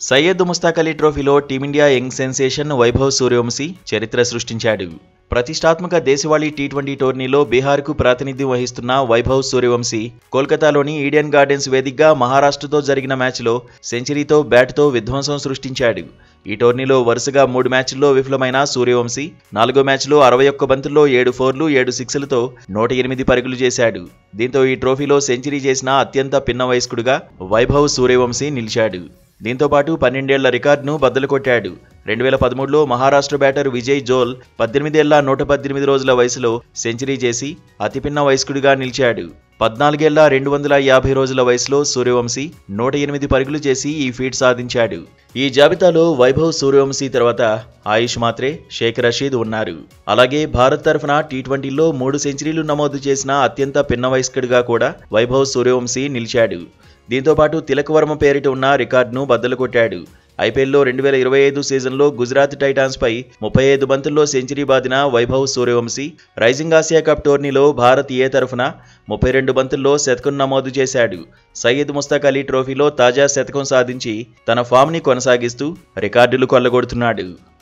సయ్యద్ ముస్తాక్ అలీ ట్రోఫీలో team India young sensation Vaibhav Suryavanshi చరిత్ర సృష్టించాడు. ప్రతిష్టాత్మక దేశవాళీ టీ20 టోర్నీలో బీహార్కు ప్రాతినిధ్యం వహిస్తున్న వైభవ్ సూర్యవంశీ కోల్కతాలోని ఈడెన్ గార్డెన్స్ వేదికగా మహారాష్ట్రతో జరిగిన మ్యాచ్లో సెంచరీతో బ్యాట్తో విధ్వంసం సృష్టించాడు. ఈ టోర్నీలో వరుసగా 3 మ్యాచ్ల్లో విఫలమైన సూర్యవంశీ 4వ మ్యాచ్లో 61 బంతుల్లో 7 ఫోర్లు 7 సిక్స్లతో 108 పరుగులు చేశాడు. దీంతో ఈ ట్రోఫీలో సెంచరీ చేసిన అత్యంత పిన్న వయస్కుడిగా వైభవ్ సూర్యవంశీ నిలిచాడు. దీంతో పాటు 12 ఏళ్ల రికార్డును బద్దలు కొట్టాడు. 2013లో మహారాష్ట్ర బ్యాటర్ విజయ్ జోల్ 18 ఏళ్ల 118 రోజుల వయసులో సెంచరీ చేసి అతిపిన్న వయస్కుడిగా నిలిచాడు. 14 ఏళ్ల 250 రోజుల వయసులో సూర్యవంశీ 108 పరుగులు చేసి ఈ ఫీట్ సాధించాడు. ఈ జాబితాలో వైభవ్ సూర్యవంశీ తర్వాత ఆయుష్ మాత్రే, షేక్ రషీద్ ఉన్నారు. అలాగే భారత్ తరఫున టీ20లో 3 సెంచరీలు నమోదు చేసిన అత్యంత పిన్న వయస్కుడిగా కూడా వైభవ్ సూర్యవంశీ నిలిచాడు. దీంతో పాటు తిలక్ వర్మ పేరిట ఉన్న రికార్డును బద్దలు కొట్టాడు. ఐపీఎల్లో 2025 సీజన్లో గుజరాత్ టైటాన్స్పై 35 బంతుల్లో సెంచరీ బాదిన Vaibhav Suryavanshi rising Asia cup టోర్నీలో భారత్ ఏ తరఫున 32 బంతుల్లో శతకం నమోదు చేశాడు. సయ్యద్ ముస్తాక్ అలీ ట్రోఫీలో తాజా శతకం సాధించి తన ఫామ్ని కొనసాగిస్తూ రికార్డులు కొల్లగొడుతున్నాడు.